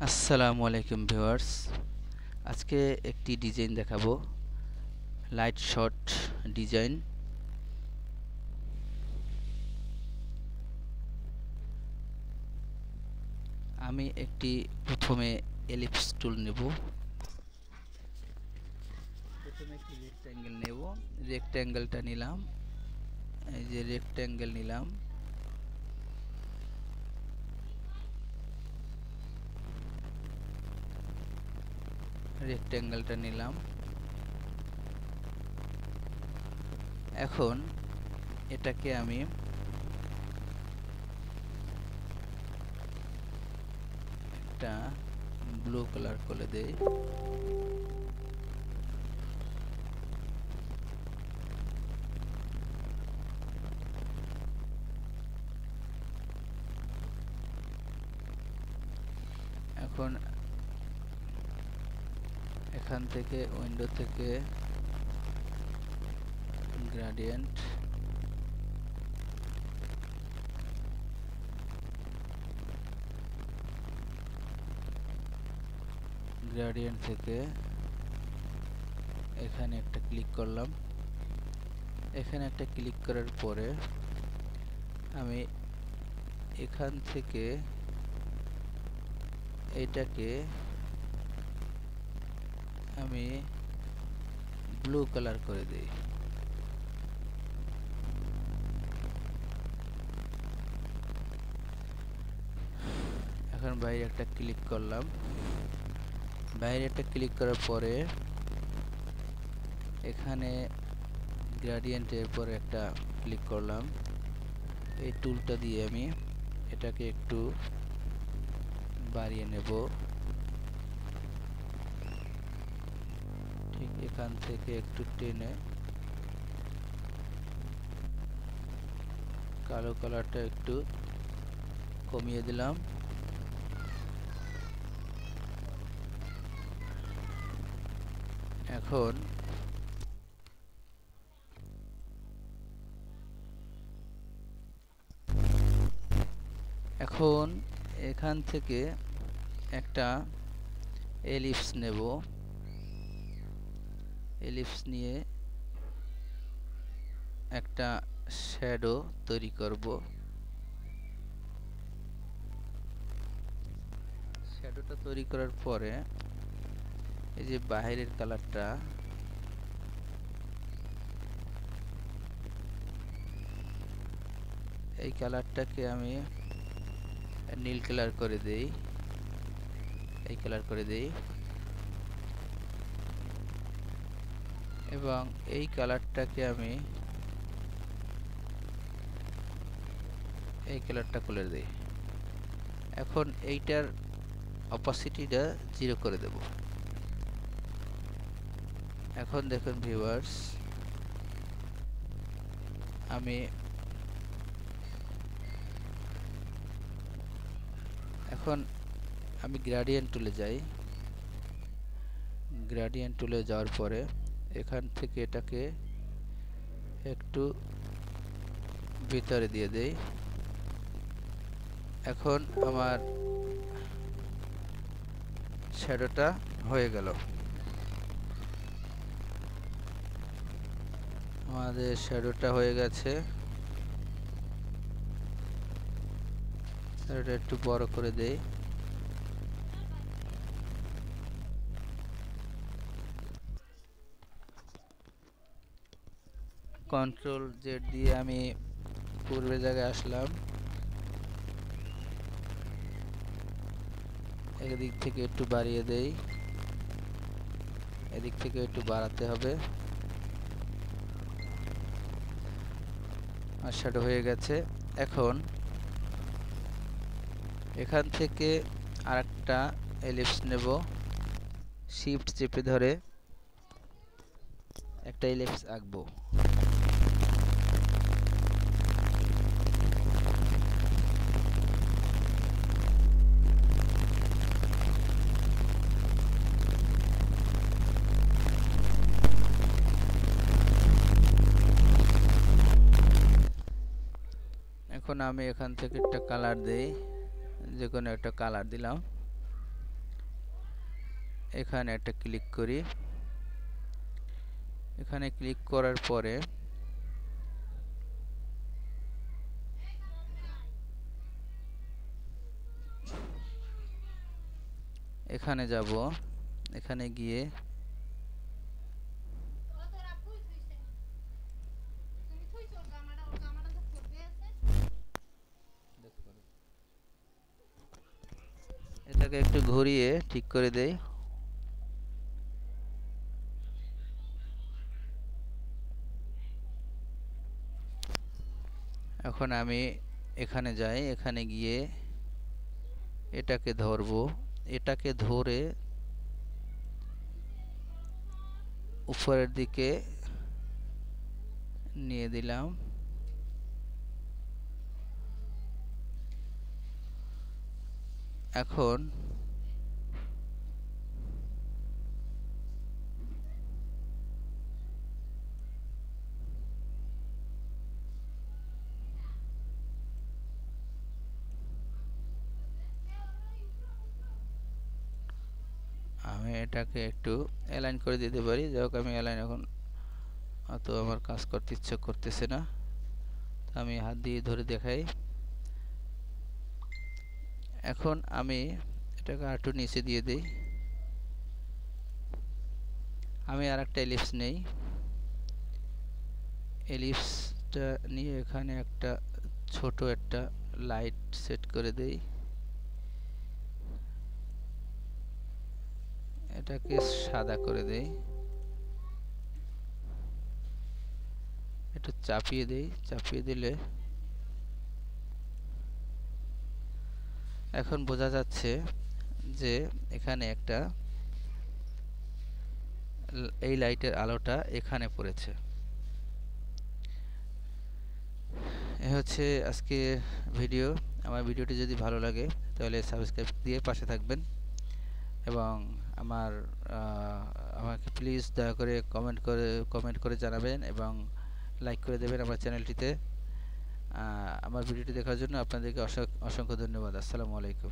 আসসালামু আলাইকুম ভিউয়ার্স, আজকে একটি ডিজাইন দেখাবো, লাইট শট ডিজাইন। আমি প্রথমে এলিপস টুল নেব। প্রথমে একটি রেক্ট্যাঙ্গেল নেব। রেক্ট্যাঙ্গেলটা নিলাম, এই যে রেক্ট্যাঙ্গেল নিলাম। রেক্ট্যাঙ্গেলটা নিলাম। এখন এটাকে আমি একটা ব্লু কালার করে দেই। এখন এখান থেকে উইন্ডো থেকে গ্রেডিয়েন্ট, গ্রেডিয়েন্ট থেকে এখানে একটা ক্লিক করলাম। এখানে একটা ক্লিক করার পরে আমি এখান থেকে এটাকে আমি ব্লু কালার করে দেই। এখন বাইরে একটা ক্লিক করলাম। বাইরে একটা ক্লিক করার পরে এখানে গ্রেডিয়েন্টের পরে একটা ক্লিক করলাম। এই টুলটা দিয়ে আমি এটাকে একটু বাড়িয়ে নেব। ঠিক এখান থেকে একটু টেনে কালো কালারটা একটু কমিয়ে দিলাম। এখন এখান থেকে একটা এলিপস নেব। এলিপস নিয়ে একটা শ্যাডো তৈরি করব। শ্যাডোটা তৈরি করার পরে এই যে বাইরের কালারটা, এই কালারটাকে আমি নীল কালার করে দেই। এই কালার করে দেই এবং এই কালারটাকে আমি এই কালারটা করে দেই। এখন এইটার অপাসিটিটা 0 করে দেব। এখন দেখুন ভিউয়ার্স, আমি গ্রেডিয়েন্ট টুলে যাই। গ্রেডিয়েন্ট টুলে যাওয়ার পরে এখান থেকে এটাকে একটু ভিতরে দিয়ে দেই। এখন আমার শ্যাডোটা হয়ে গেল। আমাদের শ্যাডোটা হয়ে গেছে। এটা একটু বড় করে দেই। কন্ট্রোল জেড দিয়ে আমি পূর্বের জায়গায় আসলাম। এদিক থেকে একটু বাড়িয়ে দেই, এদিক থেকে একটু বাড়াতে হবে। আর শ্যাডো হয়ে গেছে। এখন এখান থেকে আরেকটা এলিপস নেব। শিফট চেপে ধরে একটা এলিপস আঁকবো। এখন আমি এখান থেকে একটা কালার দেই, যে কোনো একটা কালার দিলাম। এখানে একটা ক্লিক করি। এখানে ক্লিক করার পরে এখানে যাব। এখানে গিয়ে এটাকে একটু ঘুরিয়ে ঠিক করে দেই। এখন আমি এখানে যাই। এখানে গিয়ে এটাকে ধরবো। এটাকে ধরে উপরের দিকে নিয়ে দিলাম। এখন আমি এটাকে একটু অ্যালাইন করে দিতে পারি। যাই হোক, আমি অ্যালাইন এখন অত আমার কাজ করতে ইচ্ছে করতেছে না, আমি হাত দিয়ে ধরে দেখাই। এখন আমি এটাকে একটু নিচে দিয়ে দিই। আমি আর একটা এলিপস নেই। এলিপসটা নিয়ে এখানে একটা ছোট একটা লাইট সেট করে দেই। এটাকে সাদা করে দেই। একটু চাপিয়ে দেই। চাপিয়ে দিলে এখন বোঝা যাচ্ছে যে এখানে একটা এই লাইটের আলোটা এখানে পড়েছে। এ হচ্ছে আজকে ভিডিও। আমার ভিডিওটি যদি ভালো লাগে তাহলে সাবস্ক্রাইব দিয়ে পাশে থাকবেন এবং আমাকে প্লিজ দয়া করে কমেন্ট করে জানাবেন এবং লাইক করে দেবেন আমার চ্যানেলটিতে। আমার ভিডিওটি দেখার জন্য আপনাদেরকে অসংখ্য ধন্যবাদ। আসসালামু আলাইকুম।